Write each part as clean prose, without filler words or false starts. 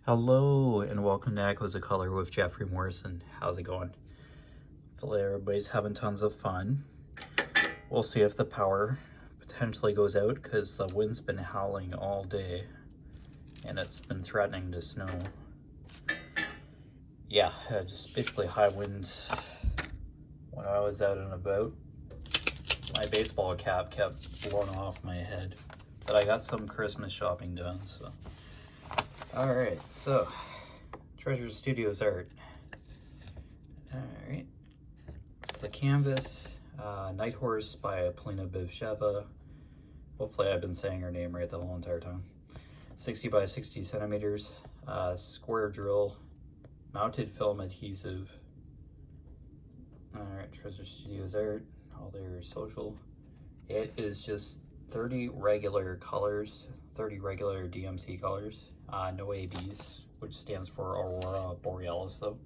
Hello and welcome to Echoes of Color with Jefferey Morrison. How's it going? Hopefully everybody's having tons of fun. We'll see if the power potentially goes out because the wind's been howling all day and it's been threatening to snow. Yeah, just basically high winds. When I was out and about, my baseball cap kept blowing off my head, but I got some Christmas shopping done, so. Alright, so Treasure Studios art. Alright, it's the canvas, Night Horse by Polina Bivsheva. Hopefully I've been saying her name right the whole entire time. 60 by 60 centimeters, square drill, mounted film adhesive. Alright, Treasure Studios art, all their social. It is just 30 regular colors, 30 regular DMC colors. No ABs, which stands for Aurora Borealis though.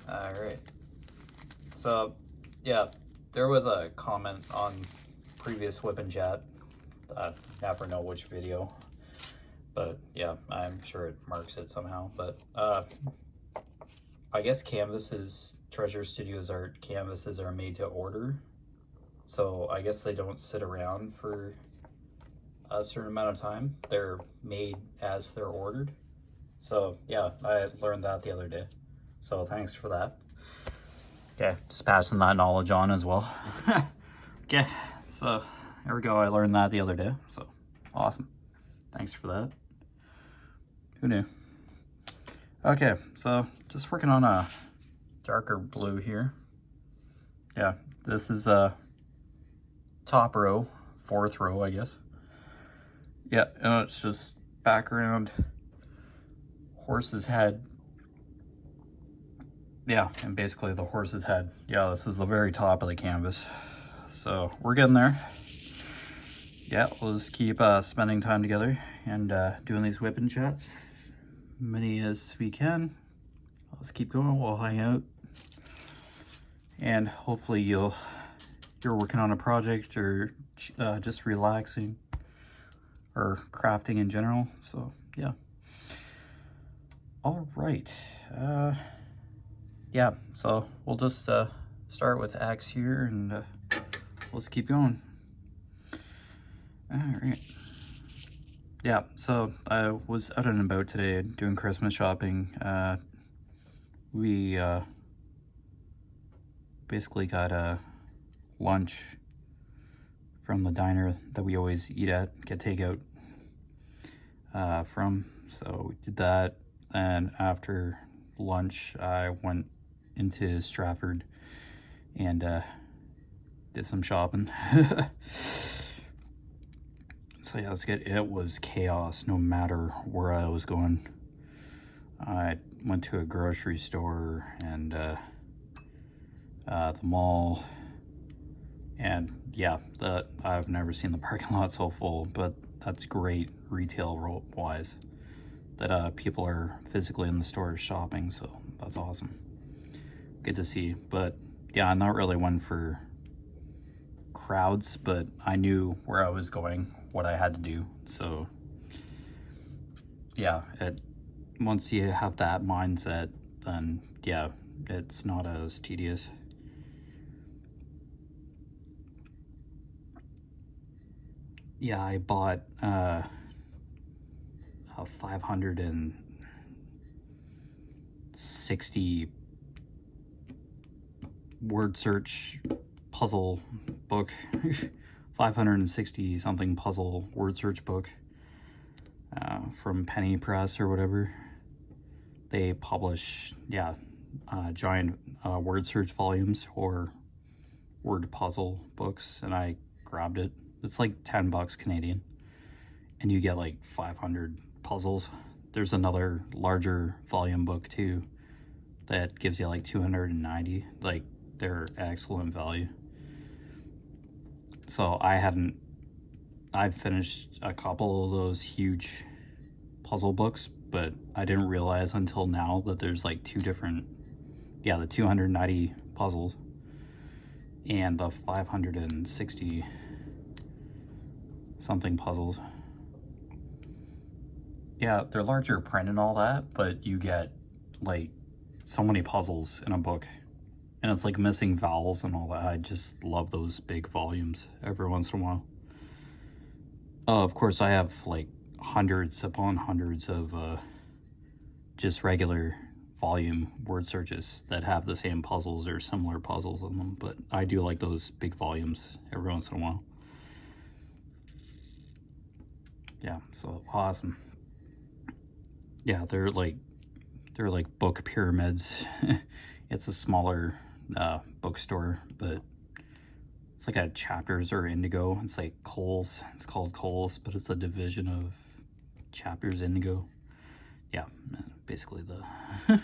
Alright, so yeah, there was a comment on previous WIP and chat. I never know which video, but yeah, I'm sure it marks it somehow. But I guess canvases, Treasure Studios art canvases are made to order, so I guess they don't sit around for a certain amount of time. They're made as they're ordered. So yeah, I learned that the other day, so thanks for that. Okay, just passing that knowledge on as well. Okay, so there we go. I learned that the other day, so awesome. Thanks for that. Who knew? Okay, so just working on a darker blue here. Yeah, this is a top row, fourth row, I guess. Yeah, and it's just background, horse's head. Yeah, and basically the horse's head. Yeah, this is the very top of the canvas. So we're getting there. Yeah, we'll just keep spending time together and doing these WIP and chats, many as we can. Let's keep going, we'll hang out. And hopefully you're working on a project or just relaxing, or crafting in general. So yeah, all right. Yeah, so we'll just start with X here and let's keep going. All right. Yeah, so I was out and about today doing Christmas shopping. We basically got a lunch from the diner that we always eat at, get takeout from. So we did that, and after lunch I went into Stratford and did some shopping. So yeah, that's good. It was chaos no matter where I was going. I went to a grocery store and the mall. And yeah, I've never seen the parking lot so full, but that's great retail wise that people are physically in the stores shopping, so that's awesome. Good to see. But yeah, I'm not really one for crowds, but I knew where I was going, what I had to do. So yeah, once you have that mindset, then yeah, it's not as tedious. Yeah, I bought a 560 word search puzzle book. 560 something puzzle word search book from Penny Press or whatever. They publish, yeah, giant word search volumes or word puzzle books, and I grabbed it. It's like 10 bucks Canadian, and you get like 500 puzzles. There's another larger volume book too that gives you like 290. Like, they're excellent value. So I've finished a couple of those huge puzzle books, but I didn't realize until now that there's like two different, yeah, the 290 puzzles and the 560 something puzzles. Yeah, they're larger print and all that, but you get like so many puzzles in a book. And it's like missing vowels and all that. I just love those big volumes every once in a while. Of course, I have like hundreds upon hundreds of just regular volume word searches that have the same puzzles or similar puzzles in them, but I do like those big volumes every once in a while. Yeah, so awesome. Yeah, they're like book pyramids. It's a smaller bookstore, but it's like a Chapters or Indigo. It's like Kohl's. It's called Kohl's, but it's a division of Chapters Indigo. Yeah, basically the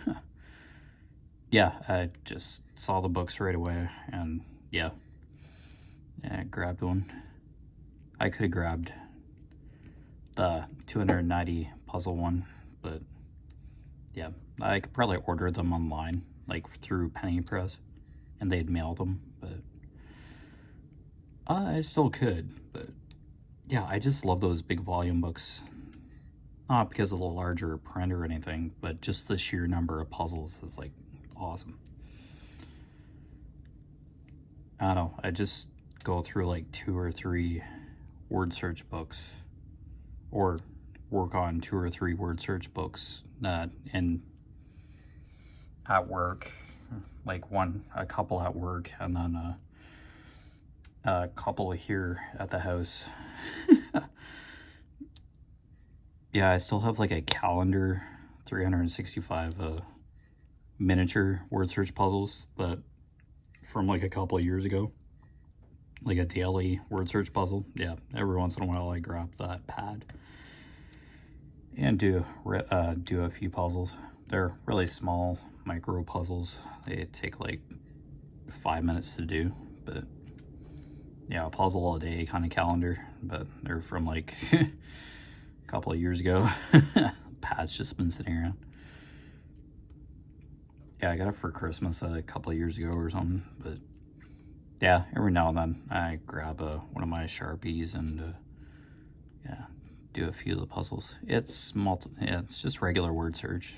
yeah, I just saw the books right away, and yeah, I grabbed one. I could have grabbed the 290 puzzle one, but yeah, I could probably order them online, like through Penny Press, and they'd mail them, but I still could. But yeah, I just love those big volume books. Not because of the larger print or anything, but just the sheer number of puzzles is like awesome. I don't know, I just go through like 2 or 3 word search books, or work on 2 or 3 word search books in at work, like a couple at work, and then a couple here at the house. Yeah, I still have like a calendar, 365 miniature word search puzzles that from like a couple of years ago, like a daily word search puzzle. Yeah, every once in a while I grab that pad and do a few puzzles. They're really small micro puzzles. They take like 5 minutes to do, but yeah, a puzzle a day kind of calendar, but they're from like a couple of years ago. Pad's just been sitting around. Yeah, I got it for Christmas a couple of years ago or something, but yeah, every now and then I grab one of my Sharpies and yeah, do a few of the puzzles. It's it's just regular word search.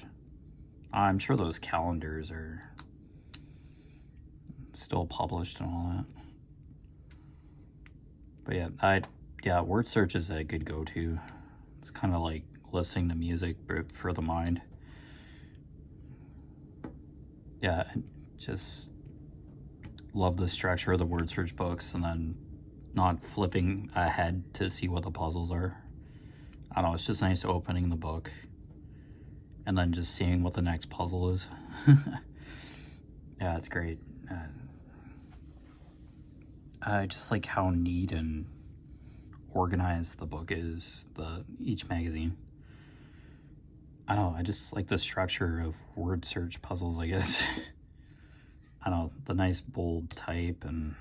I'm sure those calendars are still published and all that. But yeah, word search is a good go-to. It's kind of like listening to music, but for the mind. Yeah, I just love the structure of the word search books, and then not flipping ahead to see what the puzzles are. I don't know, it's just nice opening the book and then just seeing what the next puzzle is. Yeah, it's great. I just like how neat and organized the book is, each magazine. I don't know, I just like the structure of word search puzzles, I guess. I don't know, the nice bold type, and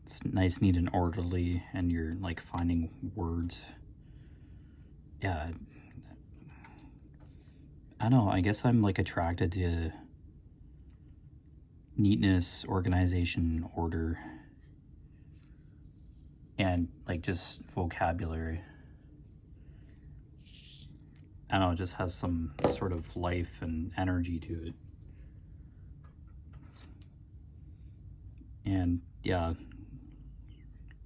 it's nice, neat, and orderly, and you're like finding words. Yeah, I don't know, I guess I'm like attracted to neatness, organization, order, and like just vocabulary. I don't know, it just has some sort of life and energy to it. And yeah,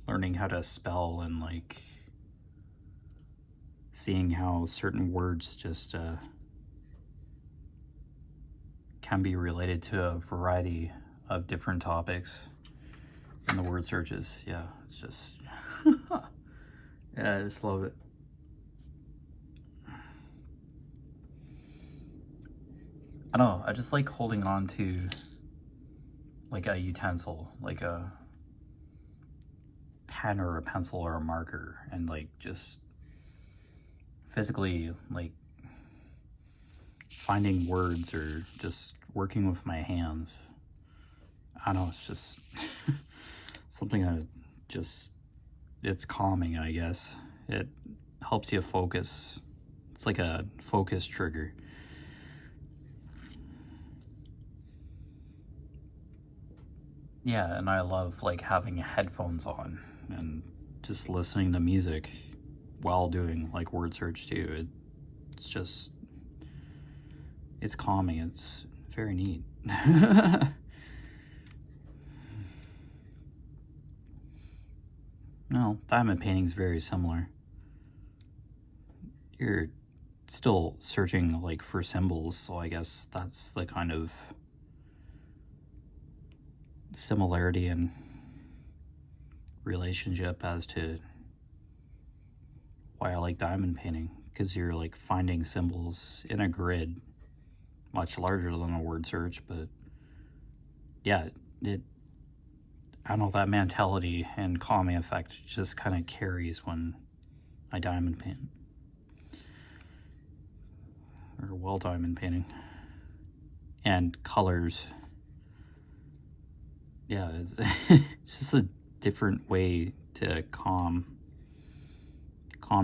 learning how to spell and like seeing how certain words just can be related to a variety of different topics in the word searches. Yeah, it's just yeah, I just love it. I don't know, I just like holding on to like a utensil, like a pen or a pencil or a marker, and like just physically like finding words or just working with my hands. I don't know, it's just something that just, it's calming, I guess. It helps you focus. It's like a focus trigger. Yeah, and I love like having headphones on and just listening to music while doing like word search too. It's just, it's calming. It's very neat. No, diamond painting is very similar. You're still searching like for symbols, so I guess that's the kind of similarity and relationship as to why I like diamond painting, because you're like finding symbols in a grid much larger than a word search. But yeah, I don't know, that mentality and calming effect just kind of carries when I diamond paint, or well diamond painting. And colors, yeah, it's just a different way to calm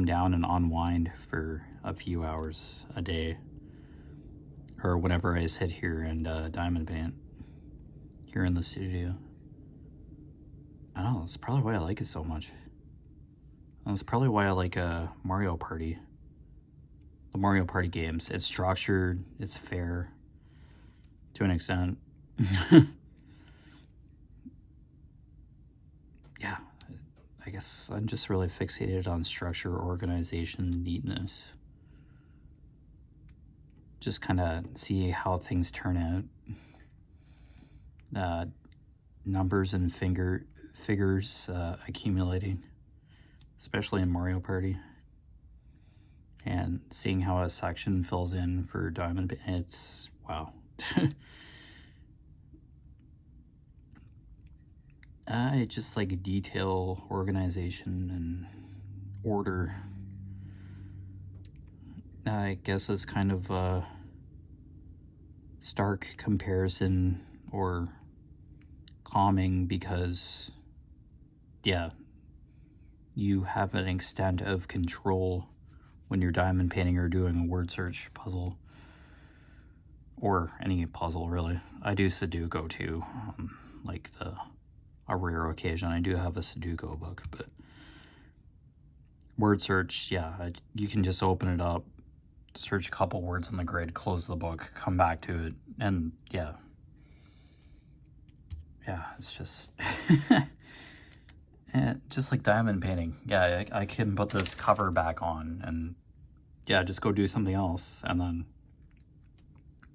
down and unwind for a few hours a day, or whenever I sit here and diamond paint here in the studio. I don't know, that's probably why I like it so much. That's probably why I like Mario Party. The Mario Party games. It's structured, it's fair to an extent. Yeah, I guess I'm just really fixated on structure, organization, neatness. Just kind of see how things turn out. Numbers and figures accumulating, especially in Mario Party. And seeing how a section fills in for diamond, it's wow. I just like detail, organization, and order. I guess it's kind of a stark comparison, or calming, because yeah, you have an extent of control when you're diamond painting or doing a word search puzzle, or any puzzle really. I do Sudoku too, like a rare occasion. I do have a Sudoku book, but word search, yeah, you can just open it up, search a couple words in the grid, close the book, come back to it, and yeah, it's just and just like diamond painting. Yeah, I can put this cover back on and yeah, just go do something else, and then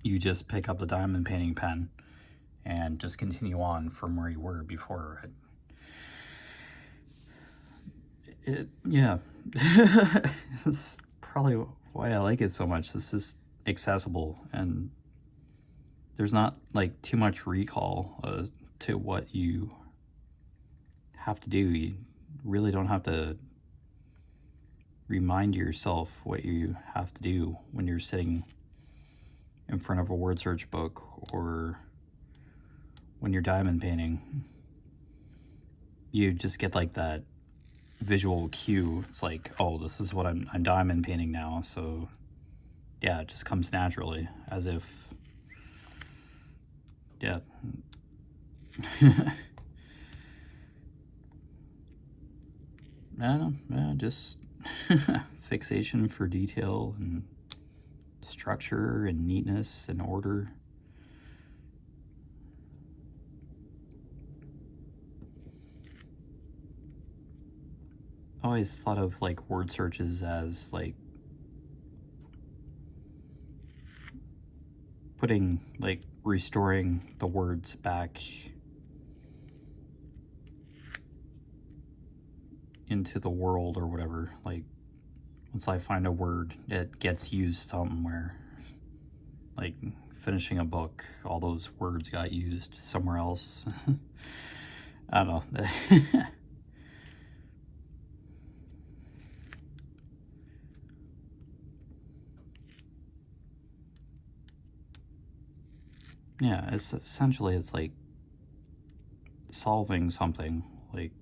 you just pick up the diamond painting pen and just continue on from where you were before. Yeah. That's probably why I like it so much. This is accessible, and there's not like too much recall to what you have to do. You really don't have to remind yourself what you have to do when you're sitting in front of a word search book, or when you're diamond painting. You just get like that visual cue. It's like, oh, this is what I'm diamond painting now, so yeah, it just comes naturally, as if, yeah. I don't know, just fixation for detail and structure and neatness and order. I always thought of like word searches as like restoring the words back into the world or whatever. Like, once I find a word, it gets used somewhere. Like finishing a book, all those words got used somewhere else. I don't know. Yeah, it's essentially, it's like solving something, like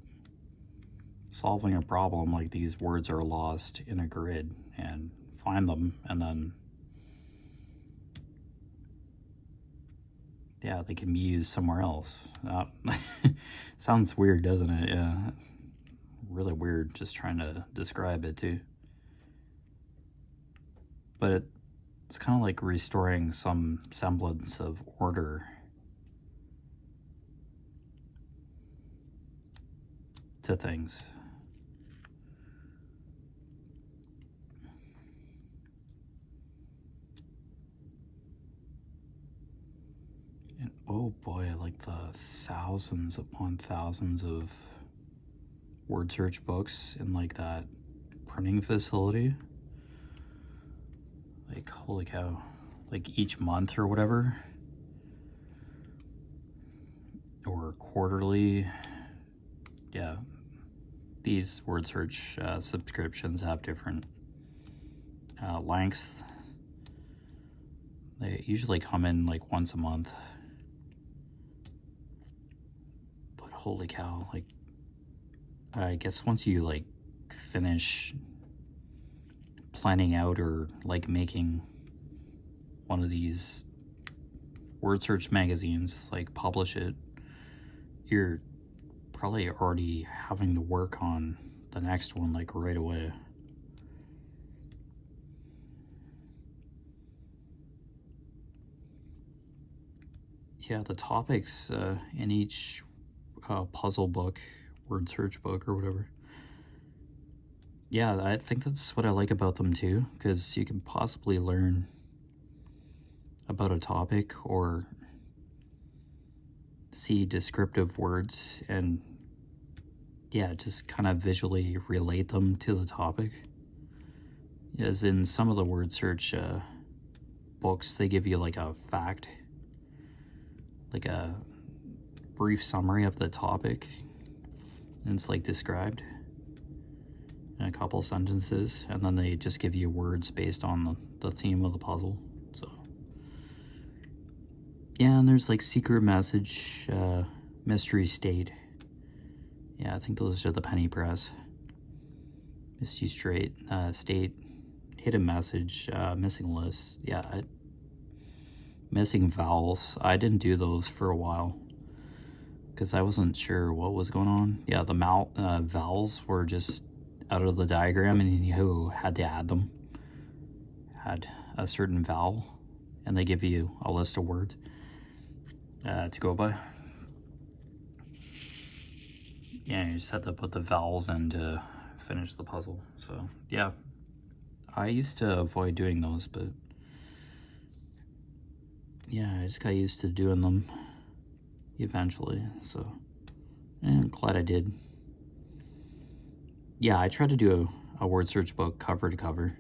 solving a problem. Like, these words are lost in a grid, and find them, and then yeah, they can be used somewhere else. Sounds weird, doesn't it? Yeah, really weird just trying to describe it too. but it's kind of like restoring some semblance of order to things. And oh boy, like the thousands upon thousands of word search books in like that printing facility. Like, holy cow, like each month or whatever, or quarterly. Yeah, these word search subscriptions have different lengths. They usually come in like once a month, but holy cow, like I guess once you like finish planning out or like making one of these word search magazines, like publish it, you're probably already having to work on the next one like right away. Yeah, the topics in each puzzle book, word search book or whatever, yeah, I think that's what I like about them too, because you can possibly learn about a topic or see descriptive words and yeah, just kind of visually relate them to the topic. As in some of the word search books, they give you like a fact, like a brief summary of the topic, and it's like described in a couple sentences, and then they just give you words based on the theme of the puzzle. So yeah, and there's like secret message, mystery state. Yeah, I think those are the penny press. Mystery state, hidden message, missing list. Yeah, missing vowels. I didn't do those for a while because I wasn't sure what was going on. Yeah, the vowels were just out of the diagram, and you had to add them. Had a certain vowel, and they give you a list of words to go by. Yeah, you just had to put the vowels in to finish the puzzle. So yeah, I used to avoid doing those, but yeah, I just got used to doing them eventually. So I'm glad I did. Yeah, I try to do a word search book cover to cover.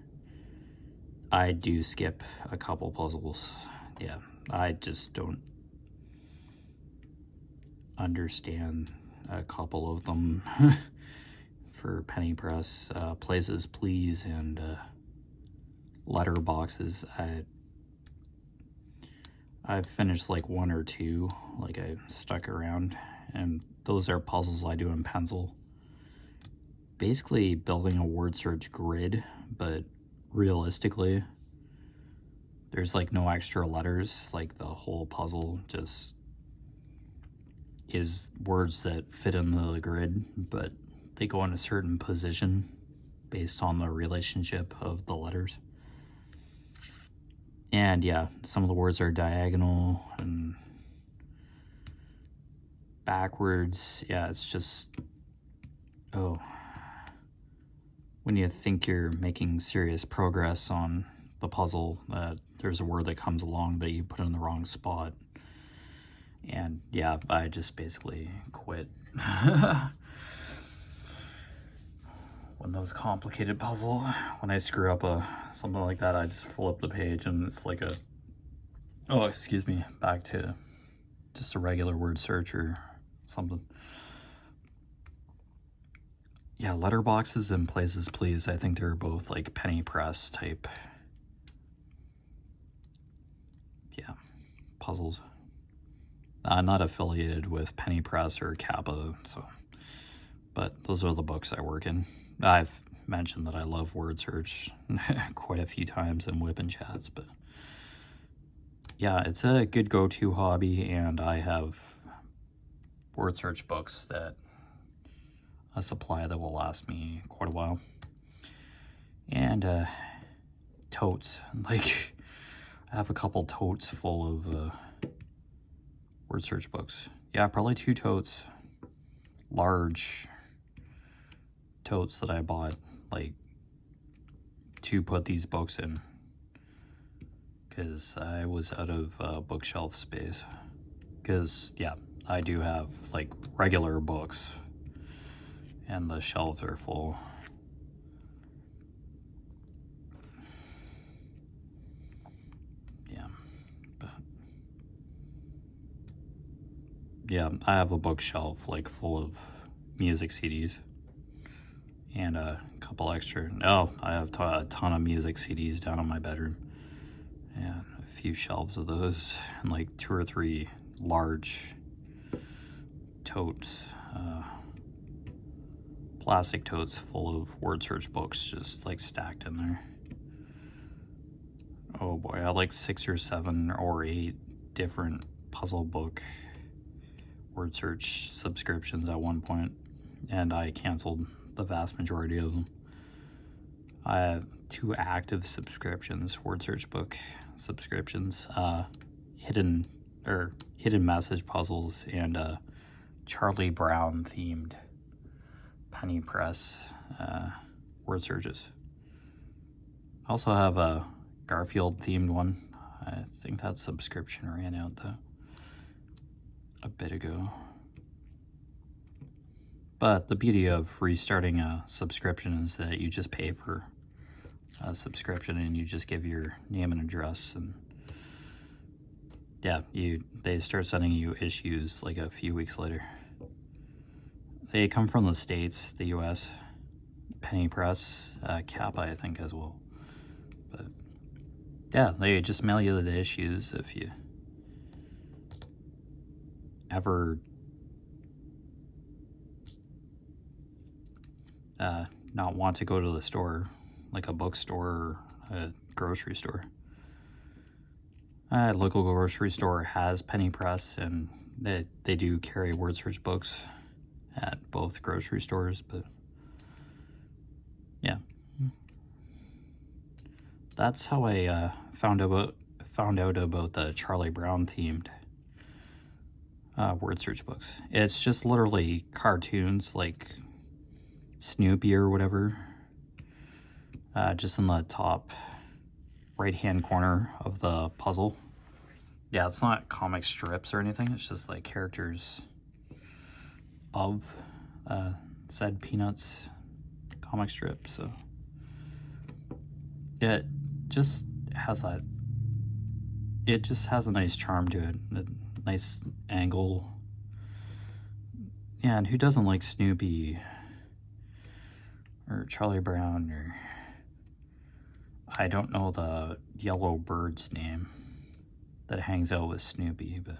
I do skip a couple puzzles. Yeah, I just don't understand a couple of them for penny press, places please, and letter boxes. I've finished like one or two, like I stuck around, and those are puzzles I do in pencil. Basically building a word search grid, but realistically there's like no extra letters. Like the whole puzzle just is words that fit in the grid, but they go in a certain position based on the relationship of the letters. And yeah, some of the words are diagonal and backwards. Yeah, it's just, oh, when you think you're making serious progress on the puzzle, there's a word that comes along that you put in the wrong spot. And yeah, I just basically quit. When those complicated puzzle, when I screw up something like that, I just flip the page and it's like back to just a regular word search or something. Yeah, letterboxes and places please, I think they're both like penny press type, yeah, puzzles. Not affiliated with penny press or Kappa, so, but those are the books I work in. I've mentioned that I love word search quite a few times in WIP and chats, but yeah, it's a good go-to hobby, and I have word search books that a supply that will last me quite a while. And totes. Like, I have a couple totes full of word search books. Yeah, probably 2 totes, large totes that I bought, like, to put these books in, because I was out of bookshelf space. Because, yeah, I do have, like, regular books, and the shelves are full. Yeah, but yeah, I have a bookshelf, like, full of music CDs. And a couple extra. Oh, I have a ton of music CDs down in my bedroom. And a few shelves of those. And like 2 or 3 large totes. Plastic totes full of word search books just like stacked in there. Oh boy, I had like 6 or 7 or 8 different puzzle book word search subscriptions at one point. And I canceled the vast majority of them. I have 2 active subscriptions, word search book subscriptions, hidden message puzzles, and Charlie Brown themed penny press word searches. I also have a Garfield themed one. I think that subscription ran out though a bit ago. But the beauty of restarting a subscription is that you just pay for a subscription and you just give your name and address, and yeah, they start sending you issues like a few weeks later. They come from the States, the US, penny press, Kappa I think as well. But yeah, they just mail you the issues if you ever not want to go to the store, like a bookstore or a grocery store. A local grocery store has penny press, and they do carry word search books at both grocery stores, but yeah. That's how I found out about the Charlie Brown themed word search books. It's just literally cartoons like Snoopy or whatever, just in the top right hand corner of the puzzle. Yeah, it's not comic strips or anything, it's just like characters of said Peanuts comic strip. So it just has a nice charm to it, a nice angle. Yeah, and who doesn't like Snoopy or Charlie Brown, or I don't know the yellow bird's name that hangs out with Snoopy, but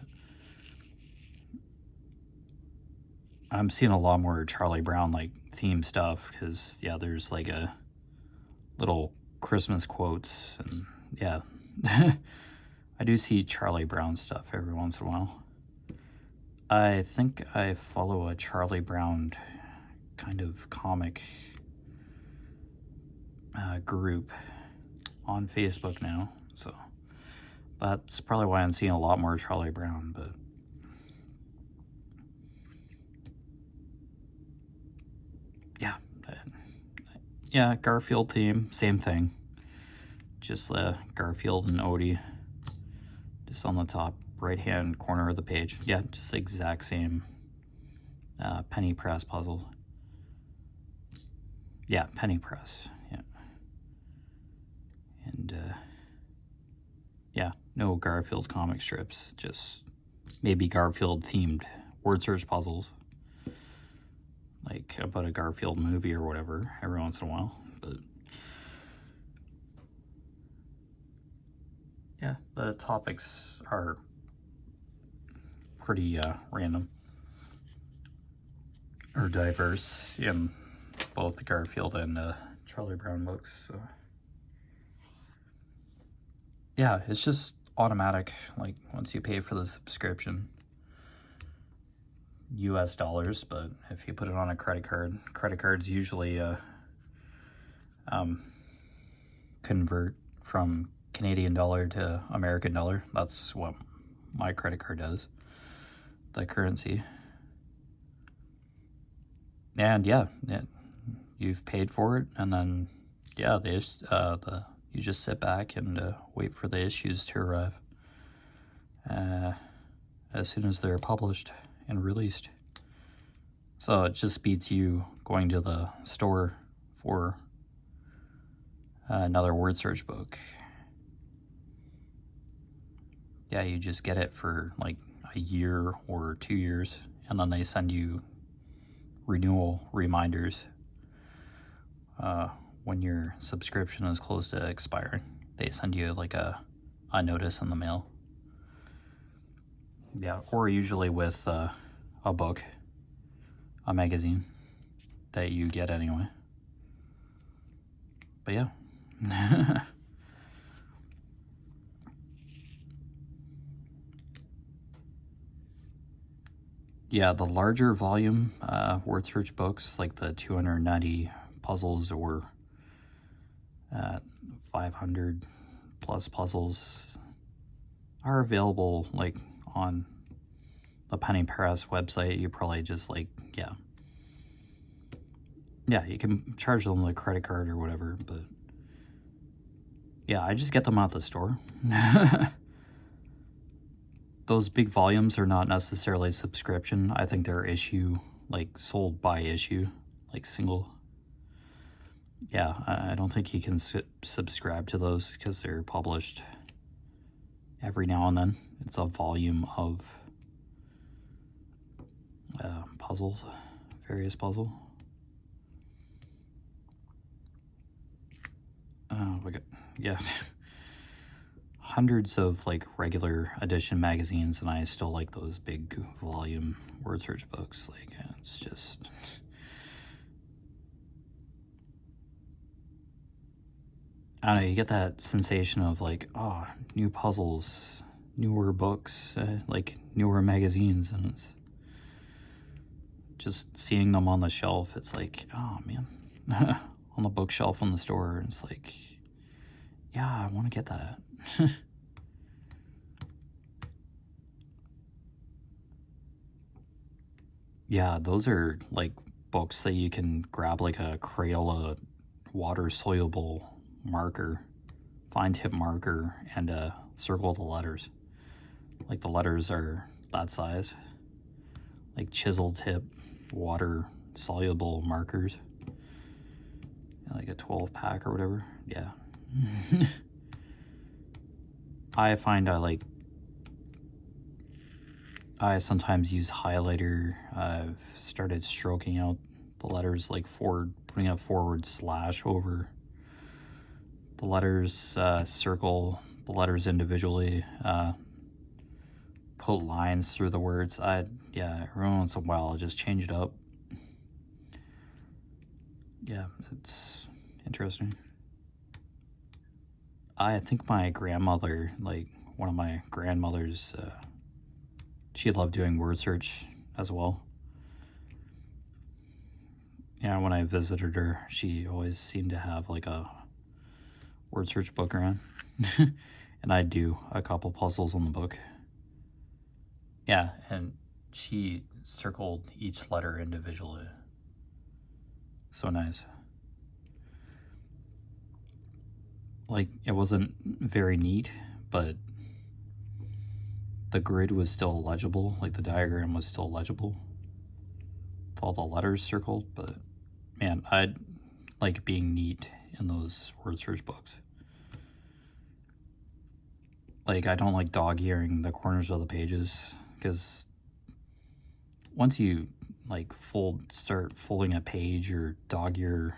I'm seeing a lot more Charlie Brown like theme stuff, because yeah, there's like a little Christmas quotes, and yeah, I do see Charlie Brown stuff every once in a while. I think I follow a Charlie Brown kind of comic group on Facebook now, so that's probably why I'm seeing a lot more Charlie Brown. But yeah, Garfield theme, same thing, just Garfield and Odie just on the top right hand corner of the page. Yeah, just the exact same penny press puzzle. Yeah, penny press. Yeah. And yeah, no Garfield comic strips, just maybe Garfield themed word search puzzles, like about a Garfield movie or whatever every once in a while. But yeah, the topics are pretty random or diverse in both the Garfield and Charlie Brown books. So yeah, it's just automatic, like once you pay for the subscription, US dollars, but if you put it on a credit cards usually convert from Canadian dollar to American dollar. That's what my credit card does, the currency. And yeah, you've paid for it, and then yeah, you just sit back and wait for the issues to arrive as soon as they're published and released. So it just beats you going to the store for another word search book. Yeah, you just get it for like a year or 2 years, and then they send you renewal reminders when your subscription is close to expiring. They send you like a notice in the mail. Yeah, or usually with a book, a magazine that you get anyway. But yeah. Yeah, the larger volume word search books, like the 290 puzzles or 500 plus puzzles, are available like on the Penny Press website. You probably just like, yeah, you can charge them with a credit card or whatever, but yeah, I just get them at the store. Those big volumes are not necessarily subscription. I think they're issue, like sold by issue, like single. Yeah, I don't think you can subscribe to those because they're published every now and then. It's a volume of puzzles, various puzzles. Yeah, hundreds of like regular edition magazines, and I still like those big volume word search books. Like, it's just, I don't know, you get that sensation of like, oh, new puzzles, newer books, like newer magazines, and it's just seeing them on the shelf. It's like, oh man, on the bookshelf in the store. It's like, yeah, I want to get that. Yeah, those are like books that you can grab like a Crayola water-soluble marker, fine tip marker, and circle the letters. Like the letters are that size, like chisel tip water-soluble markers, like a 12-pack or whatever. Yeah. I find I sometimes use highlighter. I've started stroking out the letters, like putting a forward slash over the letters, circle the letters individually, put lines through the words. Yeah, every once in a while I'll just change it up. Yeah, it's interesting. I think my grandmother, like one of my grandmothers, she loved doing word search as well. Yeah, when I visited her, she always seemed to have like a word search book around. And I'd do a couple puzzles in the book. Yeah, and she circled each letter individually. So nice. Like, it wasn't very neat, but the grid was still legible. Like, the diagram was still legible with all the letters circled. But man, I'd like being neat in those word search books. Like, I don't like dog-earing the corners of the pages, because once you like start folding a page or dog-ear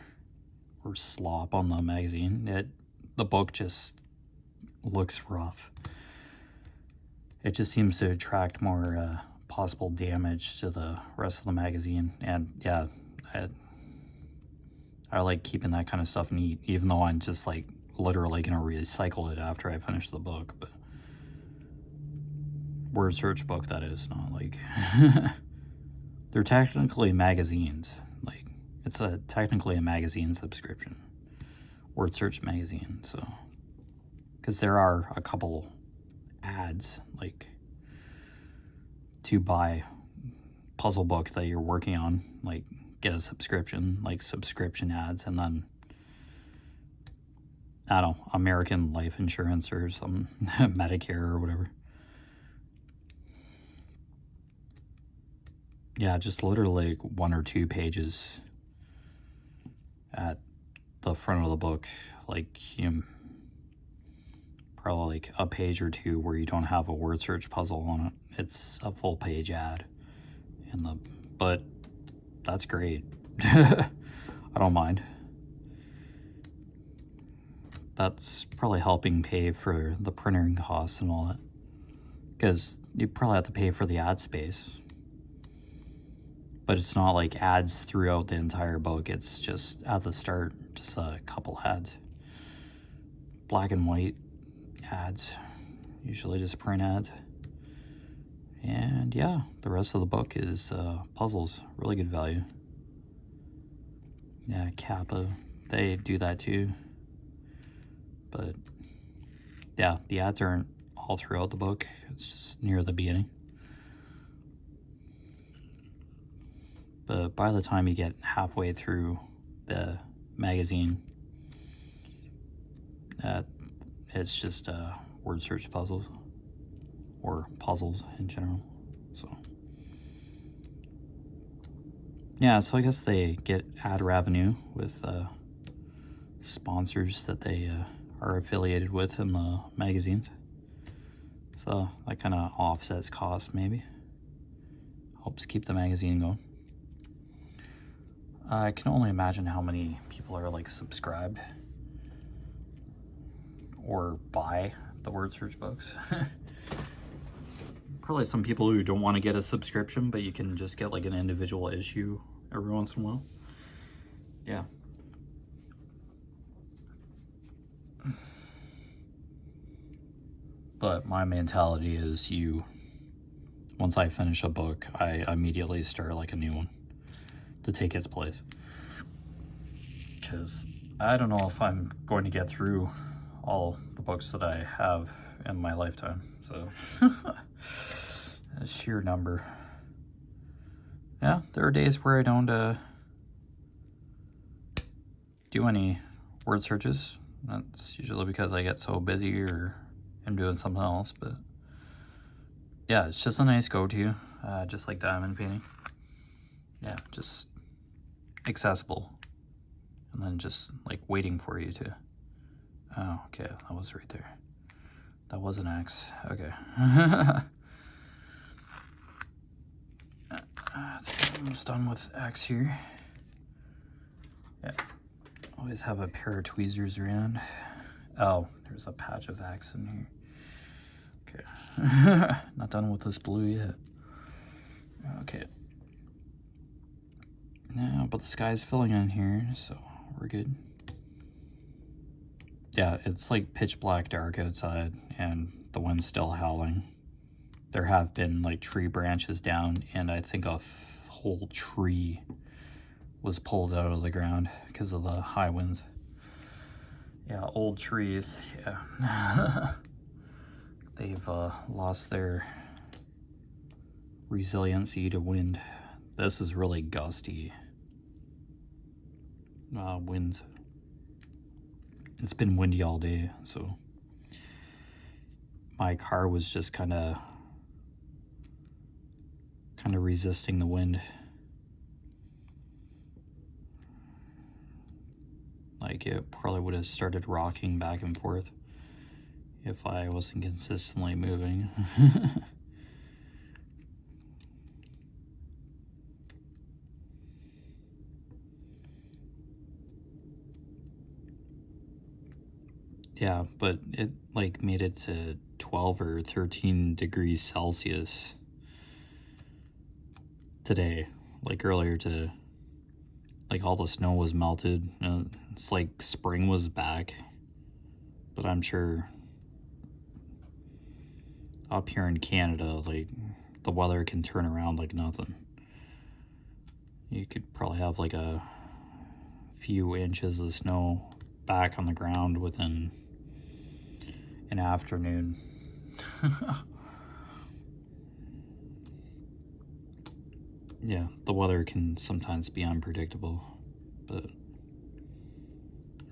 or slop on the magazine, the book just looks rough. It just seems to attract more possible damage to the rest of the magazine. And yeah, I like keeping that kind of stuff neat, even though I'm just like literally gonna recycle it after I finish the book. But word search book, that is, not like they're technically magazines. Like, it's technically a magazine subscription, word search magazine. So because there are a couple ads, like to buy puzzle book that you're working on, like get a subscription, like subscription ads, and then I don't know, American life insurance or some Medicare or whatever. Yeah, just literally like 1 or 2 pages at the front of the book, like probably like a page or 2 where you don't have a word search puzzle on it. It's a full page ad but that's great. I don't mind. That's probably helping pay for the printing costs and all that, because you probably have to pay for the ad space, but it's not like ads throughout the entire book. It's just at the start, just a couple ads, black and white ads, usually just print ads. And yeah, the rest of the book is puzzles, really good value. Yeah, Kappa, they do that too. But yeah, the ads aren't all throughout the book. It's just near the beginning. But by the time you get halfway through the magazine, it's just word search puzzles, or puzzles in general. So yeah, so I guess they get ad revenue with sponsors that they are affiliated with in the magazines. So that kind of offsets costs, maybe. Helps keep the magazine going. I can only imagine how many people are like subscribed or buy the word search books. Probably some people who don't want to get a subscription, but you can just get like an individual issue every once in a while. Yeah. But my mentality is once I finish a book, I immediately start like a new one to take its place. Because I don't know if I'm going to get through all the books that I have in my lifetime. So a sheer number. Yeah, there are days where I don't do any word searches. That's usually because I get so busy or I'm doing something else. But yeah, it's just a nice go-to, just like diamond painting. Yeah, just accessible, and then just like waiting for you to. Oh, okay, that was right there. That was an X. Okay. I think I'm almost done with X here. Yeah, always have a pair of tweezers around. Oh, there's a patch of X in here. Okay. Not done with this blue yet. Okay. Now, but the sky's filling in here, so we're good. Yeah, it's like pitch black dark outside, and the wind's still howling. There have been like tree branches down, and I think a whole tree was pulled out of the ground because of the high winds. Yeah, old trees, yeah. They've lost their resiliency to wind. This is really gusty winds. It's been windy all day, so my car was just kind of resisting the wind. Like, it probably would have started rocking back and forth if I wasn't consistently moving. Yeah, but it like made it to 12 or 13 degrees Celsius today, like earlier today. Like, all the snow was melted. It's like spring was back, but I'm sure up here in Canada, like, the weather can turn around like nothing. You could probably have like a few inches of snow back on the ground within an afternoon. Yeah, the weather can sometimes be unpredictable, but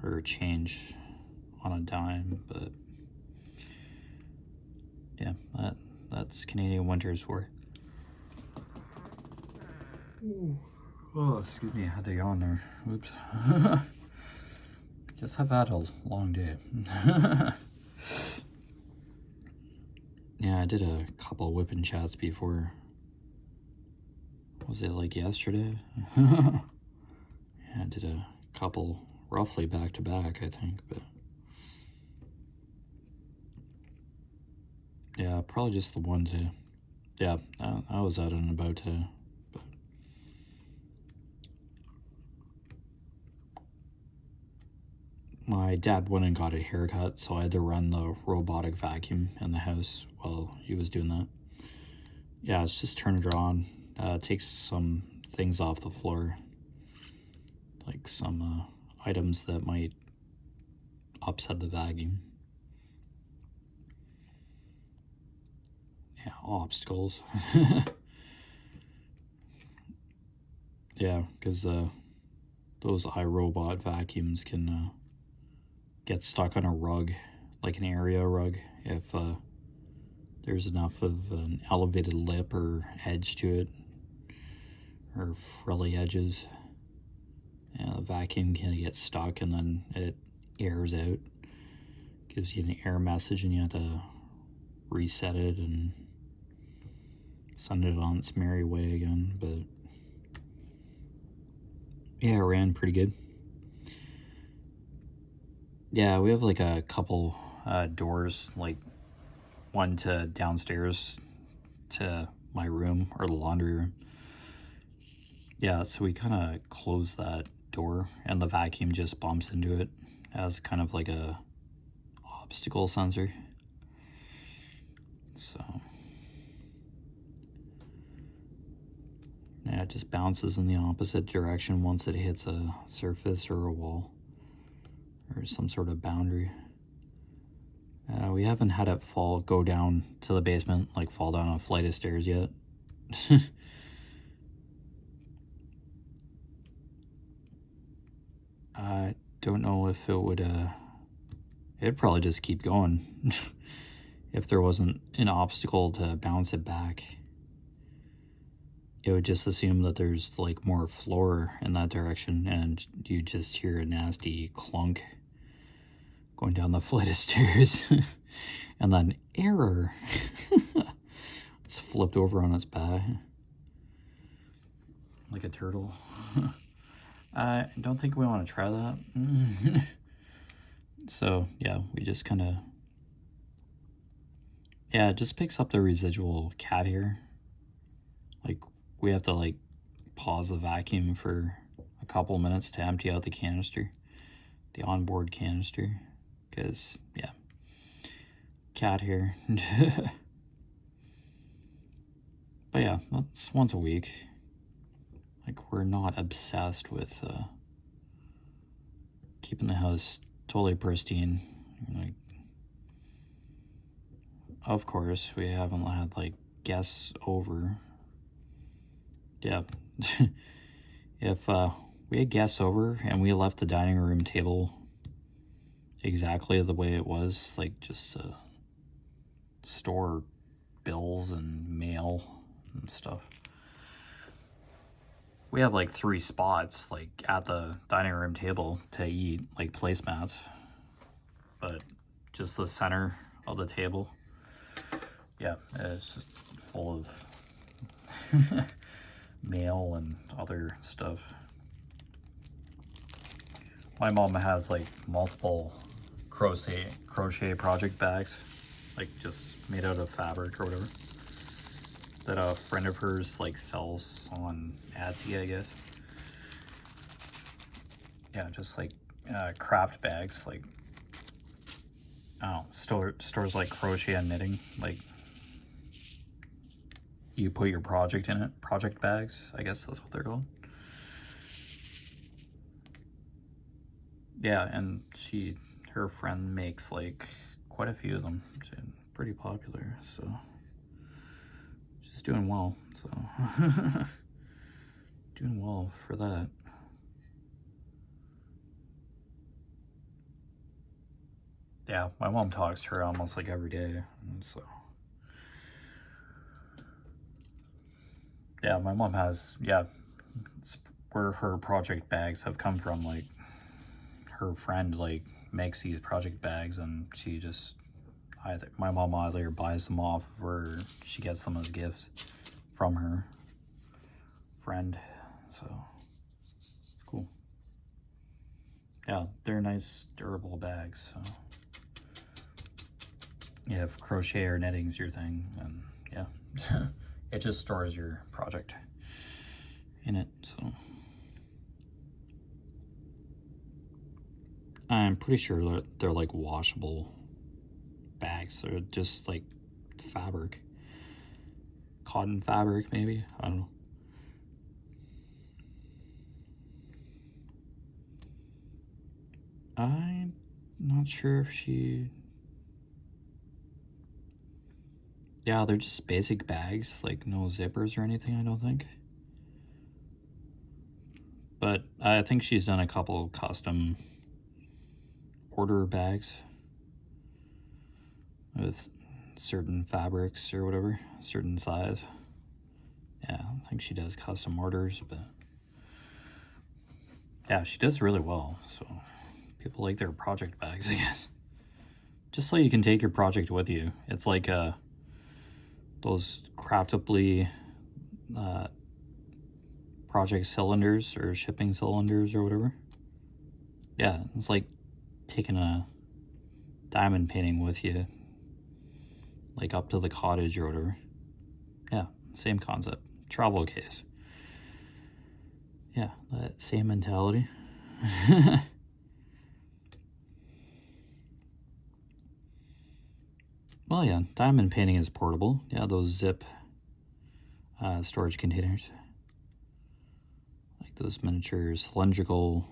or change on a dime, but yeah, that's Canadian winters for. Oh, excuse me, I had to yawn there. Oops. Guess I've had a long day. Yeah, I did a couple WIP and chats before. Was it like yesterday? Yeah, I did a couple roughly back to back, I think, but yeah, probably just the one today. Yeah, I was out and about today. But my dad went and got a haircut, so I had to run the robotic vacuum in the house while he was doing that. Yeah, it's just turn it on. Takes some things off the floor, like some items that might upset the vacuum. Yeah, obstacles. Yeah, because those iRobot vacuums can get stuck on a rug, like an area rug, if there's enough of an elevated lip or edge to it, or frilly edges. Yeah, the vacuum can get stuck and then it airs out, gives you an error message, and you have to reset it and send it on its merry way again. But yeah, it ran pretty good. Yeah, we have like a couple doors, like one to downstairs to my room, or the laundry room. Yeah, so we kind of close that door and the vacuum just bumps into it as kind of like a obstacle sensor. So yeah, it just bounces in the opposite direction once it hits a surface or a wall or some sort of boundary. We haven't had it go down to the basement, like fall down a flight of stairs yet. I don't know if it would, it'd probably just keep going if there wasn't an obstacle to bounce it back. It would just assume that there's like more floor in that direction, and you just hear a nasty clunk going down the flight of stairs. And then error. It's flipped over on its back like a turtle. I don't think we want to try that. So yeah, we just kind of, yeah, it just picks up the residual cat hair. Like we have to like pause the vacuum for a couple minutes to empty out the canister, the onboard canister, because yeah, cat hair. But yeah, that's once a week. Like we're not obsessed with keeping the house totally pristine. Like, of course, we haven't had like guests over. Yeah. If we had guests over and we left the dining room table exactly the way it was, like just store bills and mail and stuff. We have like 3 spots like at the dining room table to eat, like placemats, but just the center of the table, yeah, it's just full of mail and other stuff. My mom has like multiple crochet project bags, like just made out of fabric or whatever, that a friend of hers like sells on Etsy, I guess. Yeah, just like craft bags, like stores like crochet and knitting, like you put your project in it, project bags, I guess that's what they're called. Yeah, and her friend makes like quite a few of them. She's pretty popular, so she's doing well. So doing well for that. Yeah, my mom talks to her almost like every day, and so yeah, my mom has, yeah, it's where her project bags have come from. Like, her friend like makes these project bags, and she just my mom either buys them off or she gets them as gifts from her friend. So it's cool. Yeah, they're nice durable bags. So yeah, if crochet or knitting's your thing, and yeah, it just stores your project in it. So I'm pretty sure that they're like washable bags. They're just like fabric, cotton fabric maybe, I don't know. I'm not sure if she, yeah, they're just basic bags, like no zippers or anything, I don't think. But I think she's done a couple custom order bags with certain fabrics or whatever, certain size. Yeah, I think she does custom orders, but yeah, she does really well. So people like their project bags, I guess. Just so you can take your project with you. It's like those craftably project cylinders or shipping cylinders or whatever. Yeah, it's like taking a diamond painting with you, like up to the cottage or whatever. Yeah, same concept. Travel case. Yeah, that same mentality. Well, yeah, diamond painting is portable. Yeah, those zip storage containers. Like those miniature cylindrical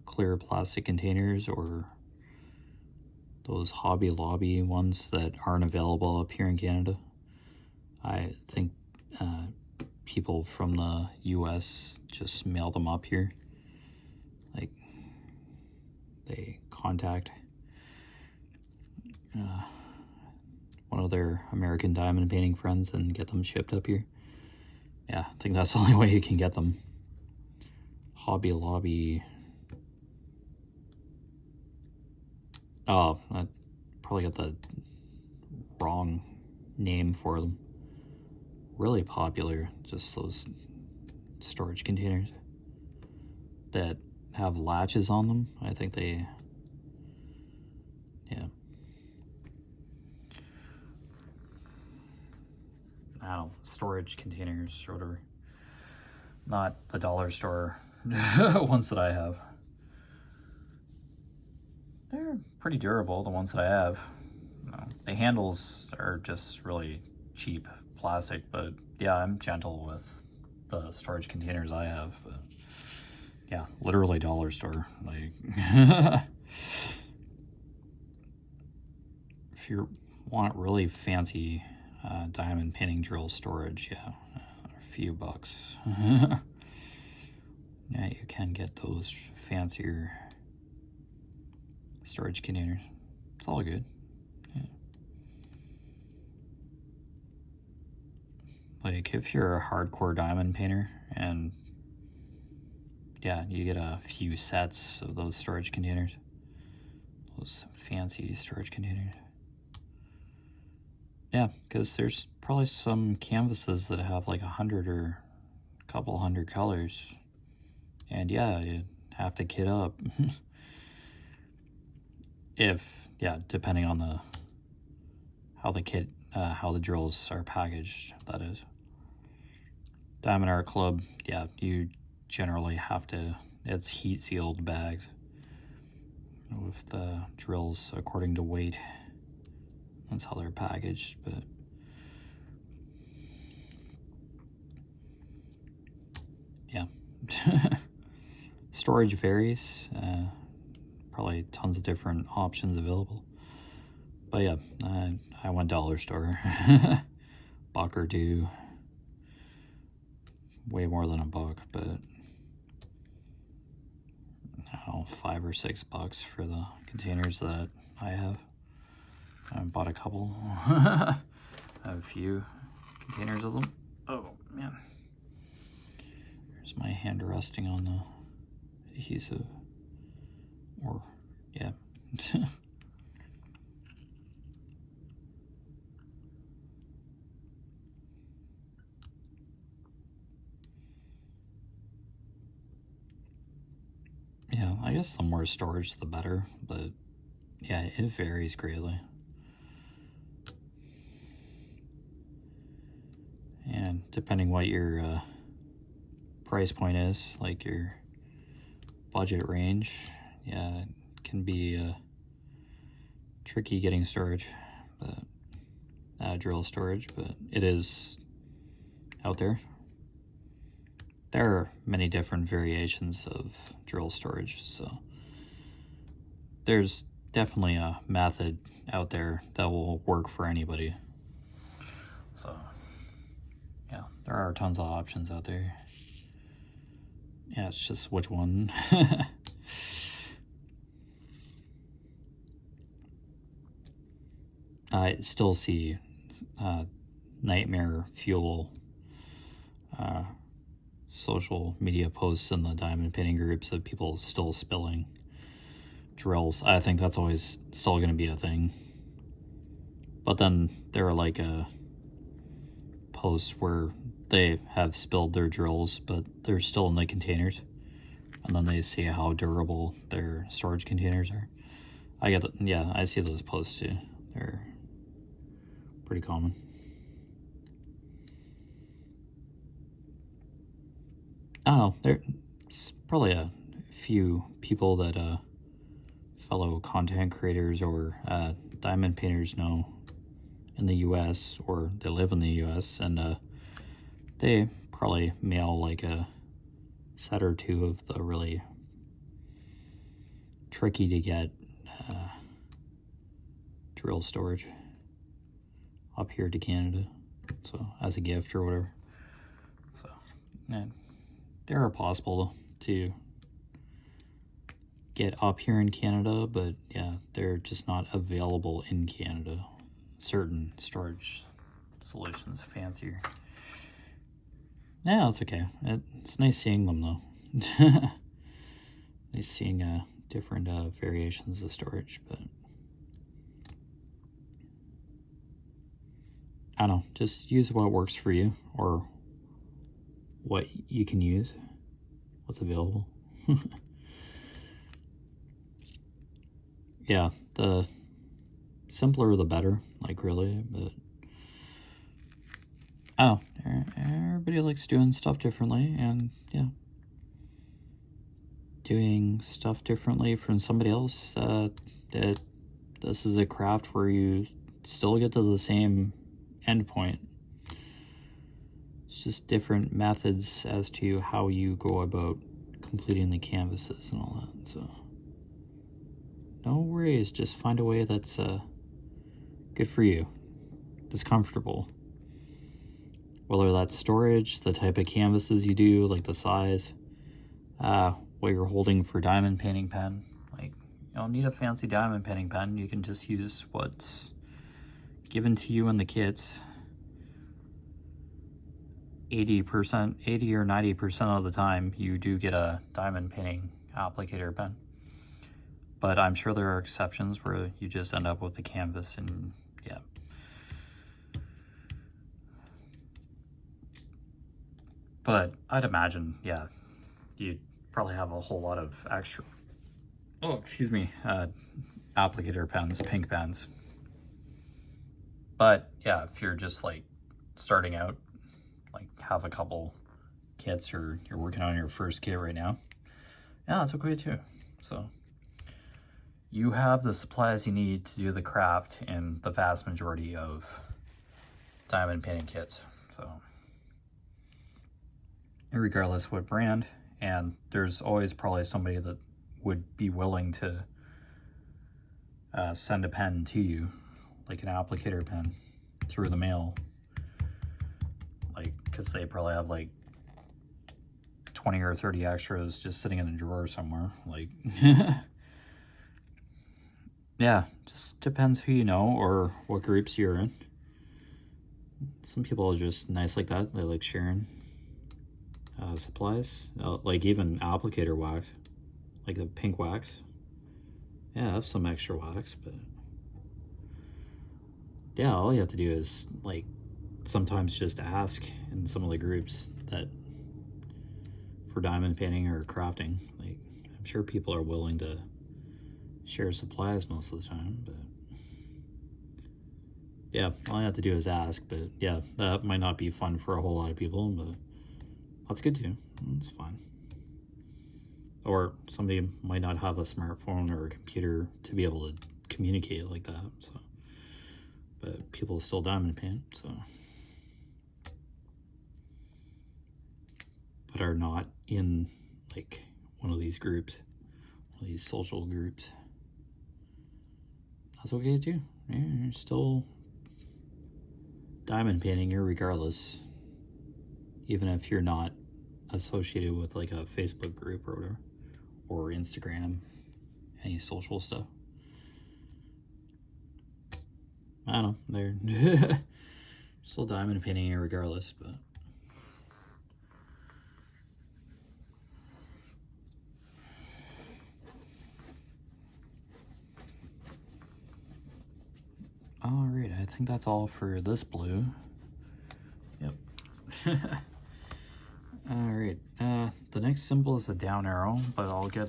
clear plastic containers, or those Hobby Lobby ones that aren't available up here in Canada. I think people from the US just mail them up here. Like, they contact one of their American diamond painting friends and get them shipped up here. Yeah, I think that's the only way you can get them. Hobby Lobby. Oh, I probably got the wrong name for them. Really popular, just those storage containers that have latches on them. I think they, yeah. I don't know, storage containers or whatever. Not the dollar store ones that I have. They're pretty durable, the ones that I have. The handles are just really cheap plastic, but yeah, I'm gentle with the storage containers I have. But yeah, literally dollar store. Like, if you want really fancy diamond painting drill storage, yeah, a few bucks. Yeah, you can get those fancier storage containers. It's all good. Yeah. Like, if you're a hardcore diamond painter and yeah, you get a few sets of those storage containers, those fancy storage containers. Yeah, because there's probably some canvases that have like 100 or a couple hundred colors, and yeah, you have to kit up. If, yeah, depending on the how the kit, how the drills are packaged, that is. Diamond Art Club, yeah, you generally have to, it's heat sealed bags with the drills according to weight. That's how they're packaged, but yeah. Storage varies. Probably tons of different options available. But yeah, I went dollar store. Buck or two. Way more than a buck, but I don't know, $5 or $6 for the containers that I have. I bought a couple. I have a few containers of them. Oh man. There's my hand resting on the adhesive. Or, yeah. Yeah, I guess the more storage, the better, but yeah, it varies greatly. And depending what your price point is, like your budget range, yeah, it can be tricky getting storage, but drill storage, but it is out there. There are many different variations of drill storage, so there's definitely a method out there that will work for anybody. So yeah, there are tons of options out there. Yeah, it's just which one. I still see nightmare fuel social media posts in the diamond painting groups of people still spilling drills. I think that's always still going to be a thing. But then there are like posts where they have spilled their drills, but they're still in the containers. And then they see how durable their storage containers are. Yeah, I see those posts too. They're pretty common. I don't know, there's probably a few people that fellow content creators or diamond painters know in the US, or they live in the US, and they probably mail like a set or two of the really tricky to get drill storage up here to Canada, so as a gift or whatever. So yeah, they are possible to get up here in Canada, but yeah, they're just not available in Canada. Certain storage solutions fancier. Yeah, it's okay. It's nice seeing them though. Nice seeing different variations of storage, but I don't know, just use what works for you, or what you can use, what's available. Yeah, the simpler the better, like really, but I don't know, everybody likes doing stuff differently, and yeah, doing stuff differently from somebody else, this is a craft where you still get to the same end point. It's just different methods as to how you go about completing the canvases and all that, so no worries, just find a way that's good for you, that's comfortable. Whether that's storage, the type of canvases you do, like the size, what you're holding for diamond painting pen. Like, you don't need a fancy diamond painting pen, you can just use what's given to you in the kits. 80 or 90% of the time you do get a diamond painting applicator pen. But I'm sure there are exceptions where you just end up with the canvas, and yeah. But I'd imagine, yeah, you'd probably have a whole lot of extra, applicator pens, pink pens. But yeah, if you're just like starting out, like have a couple kits, or you're working on your first kit right now, yeah, that's okay too. So you have the supplies you need to do the craft in the vast majority of diamond painting kits. So regardless what brand, and there's always probably somebody that would be willing to send a pen to you like an applicator pen through the mail, like, because they probably have like 20 or 30 extras just sitting in a drawer somewhere, like. Yeah, just depends who you know or what groups you're in. Some people are just nice like that. They like sharing supplies, like even applicator wax, like the pink wax. Yeah, I have some extra wax, but yeah, all you have to do is like sometimes just ask in some of the groups that for diamond painting or crafting. Like, I'm sure people are willing to share supplies most of the time, but yeah, all you have to do is ask. But yeah, that might not be fun for a whole lot of people, but that's good too. It's fine. Or somebody might not have a smartphone or a computer to be able to communicate like that, so, but people still diamond paint, so, but are not in like one of these groups, one of these social groups. That's okay too. Yeah, you're still diamond painting regardless, even if you're not associated with like a Facebook group or whatever, or Instagram, any social stuff. I don't know, they're still diamond painting regardless, but all right, I think that's all for this blue. Yep. All right, the next symbol is a down arrow, but I'll get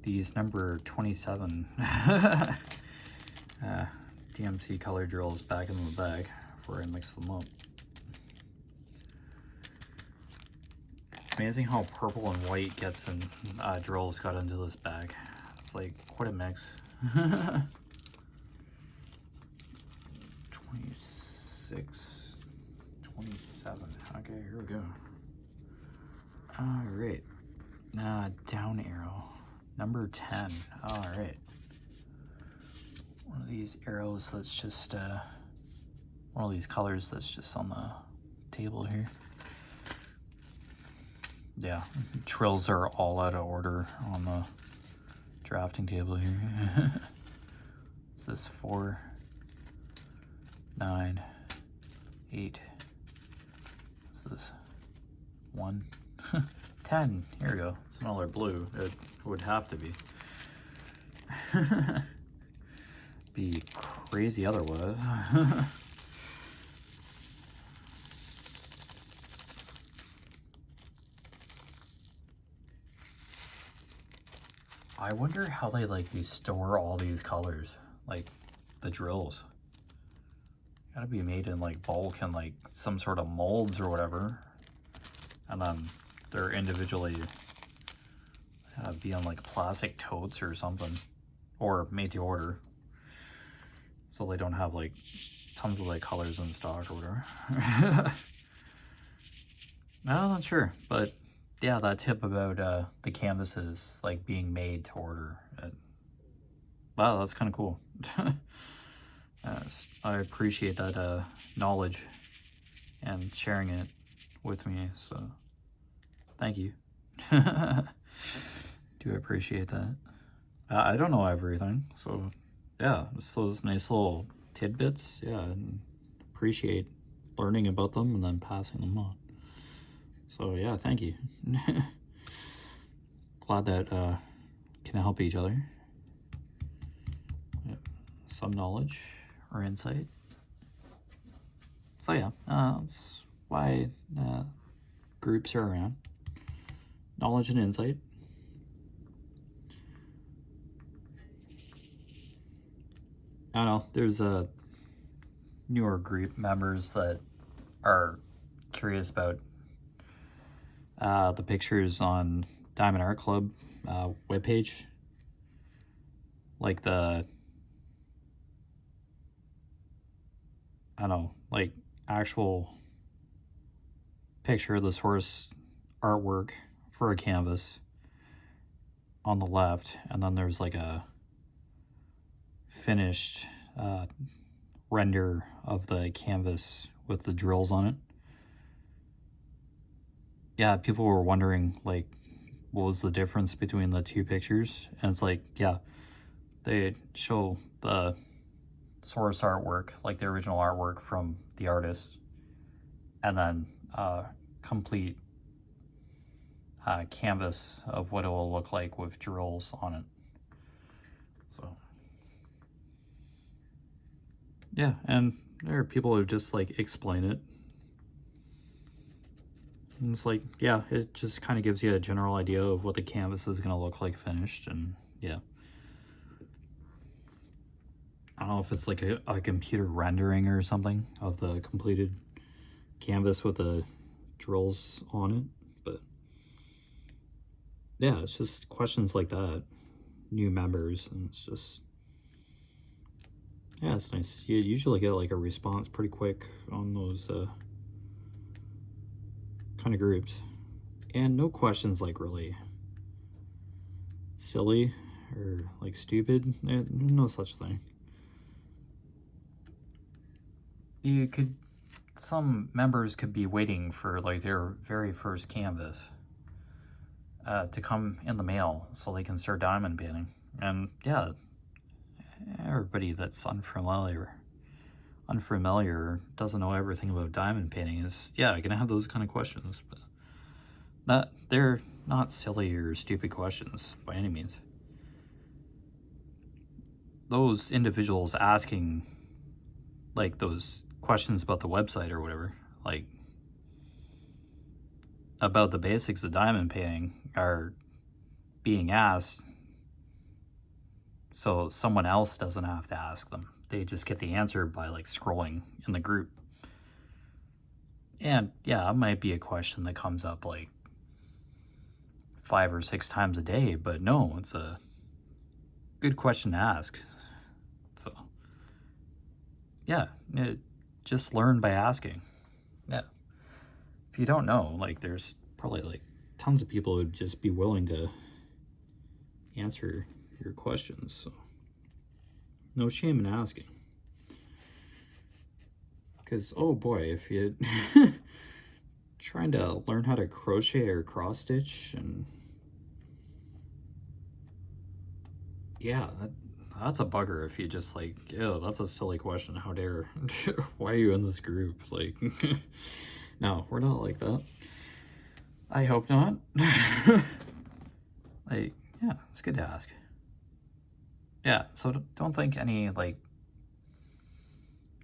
these number 27 DMC color drills back in the bag before I mix them up. It's amazing how purple and white gets in drills got into this bag. It's like quite a mix. 26, 27. Okay, here we go. All right, down arrow, number 10. All right, one of these arrows that's just, one of these colors that's just on the table here. Yeah, drills are all out of order on the drafting table here. This is 4, 9, 8. This is 1, 10. Here we go. It's another blue. It would have to be. Be crazy otherwise. I wonder how they store all these colors, like the drills. Gotta be made in like bulk and like some sort of molds or whatever, and then they're individually be on like plastic totes or something, or made to order, so they don't have like tons of like colors in stock or whatever. I'm not sure, but yeah, that tip about the canvases like being made to order, wow, that's kind of cool. I appreciate that knowledge and sharing it with me, so thank you. Do appreciate that. I don't know everything, so yeah, just those nice little tidbits. Yeah, and appreciate learning about them and then passing them on. So yeah, thank you. Glad that can help each other. Yep. Some knowledge or insight. So yeah, that's why groups are around. Knowledge and insight. I don't know, there's newer group members that are curious about the pictures on Diamond Art Club webpage, like the, I don't know, like actual picture of the source artwork for a canvas on the left, and then there's like a finished render of the canvas with the drills on it. Yeah, people were wondering, like, what was the difference between the two pictures? And it's like, yeah, they show the source artwork, like the original artwork from the artist, and then complete canvas of what it will look like with drills on it. So yeah, and there are people who just like explain it. And it's like, yeah, it just kind of gives you a general idea of what the canvas is going to look like finished. And yeah, I don't know if it's like a computer rendering or something of the completed canvas with the drills on it, but yeah, it's just questions like that, new members, and it's just, yeah, it's nice. You usually get like a response pretty quick on those kind of groups, and no questions like really silly or like stupid. No such thing. Some members could be waiting for like their very first canvas to come in the mail so they can start diamond painting. And yeah, everybody that's unfamiliar, doesn't know everything about diamond painting is, yeah, gonna have those kind of questions, but they're not silly or stupid questions by any means. Those individuals asking like those questions about the website or whatever, like about the basics of diamond painting, are being asked so someone else doesn't have to ask them. They just get the answer by like scrolling in the group. And yeah, it might be a question that comes up like 5 or 6 times a day, but no, it's a good question to ask. So yeah, just learn by asking. Yeah, if you don't know, like there's probably like tons of people who'd just be willing to answer your questions, so no shame in asking. Because oh boy, if you trying to learn how to crochet or cross stitch, and yeah, that's a bugger. If you just like, ew, that's a silly question, how dare why are you in this group? Like no, we're not like that. I hope not. Like, yeah, it's good to ask. Yeah, so don't think any like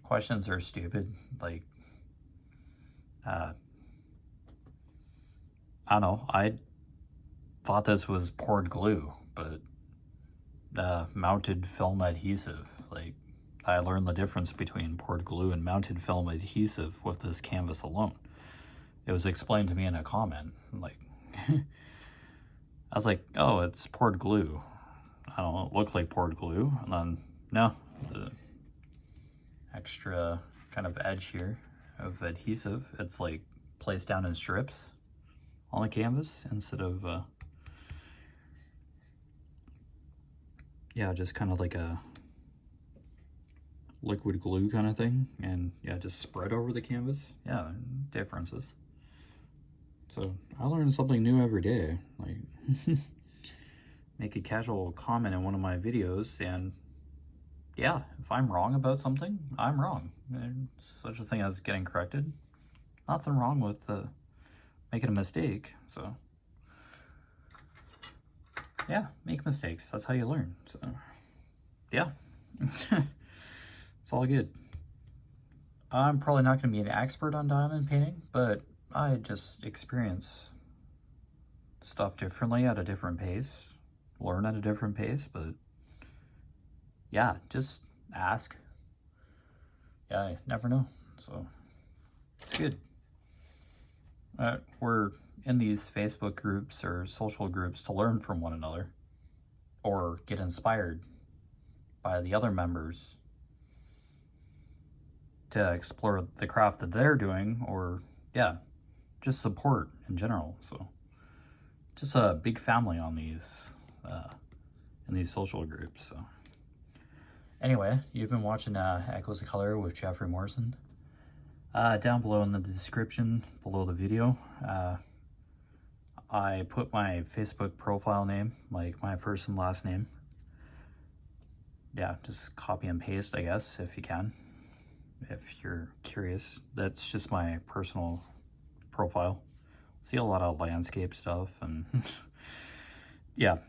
questions are stupid. Like I don't know, I thought this was poured glue, but mounted film adhesive. Like, I learned the difference between poured glue and mounted film adhesive with this canvas alone. It was explained to me in a comment. Like, I was like, oh, it's poured glue. I don't know, it looked like poured glue. And then, no, the extra kind of edge here of adhesive, it's like placed down in strips on the canvas instead of, yeah, just kind of like a liquid glue kind of thing. And yeah, just spread over the canvas. Yeah, differences. So I learn something new every day. Like, make a casual comment in one of my videos, and yeah, if I'm wrong about something, I'm wrong. There's such a thing as getting corrected. Nothing wrong with making a mistake. So yeah, make mistakes. That's how you learn. So yeah, it's all good. I'm probably not going to be an expert on diamond painting, but I just experience stuff differently at a different pace, learn at a different pace. But yeah, just ask. Yeah, I never know. So it's good. We're in these Facebook groups or social groups to learn from one another or get inspired by the other members to explore the craft that they're doing, or yeah, just support in general. So just a big family on these in these social groups. So Anyway, you've been watching Echoes of Color with Jefferey Morrison. Down below in the description, below the video, I put my Facebook profile name, like my first and last name. Yeah, just copy and paste, I guess, if you can. If you're curious, that's just my personal profile. See a lot of landscape stuff and yeah.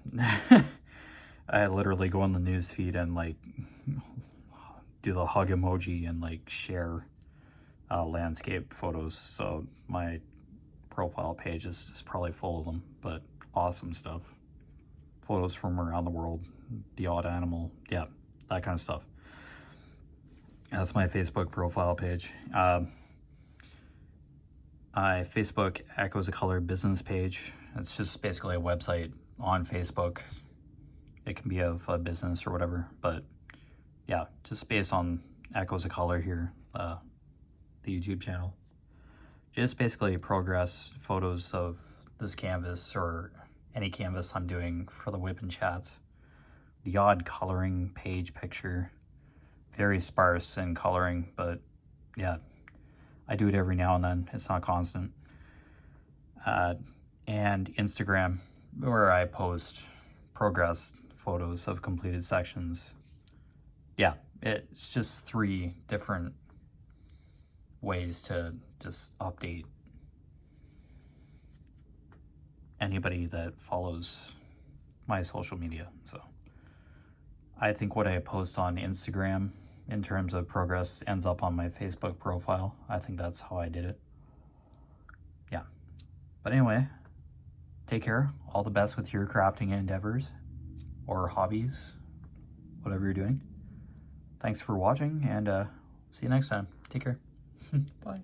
I literally go on the news feed and like do the hug emoji and like share landscape photos. So my profile page is just probably full of them, but awesome stuff. Photos from around the world, the odd animal, yeah, that kind of stuff. That's my Facebook profile page. My Facebook Echoes of Color business page. It's just basically a website on Facebook. It can be of a business or whatever, but yeah, just based on Echoes of Color here, the YouTube channel. Just basically progress photos of this canvas or any canvas I'm doing for the WIP and chats. The odd coloring page picture, very sparse in coloring, but yeah, I do it every now and then. It's not constant. And Instagram, where I post progress photos of completed sections. Yeah, it's just 3 different ways to just update anybody that follows my social media. So I think what I post on Instagram in terms of progress ends up on my Facebook profile. I think that's how I did it. Yeah. But anyway, take care. All the best with your crafting endeavors or hobbies, whatever you're doing. Thanks for watching, and see you next time. Take care. Bye.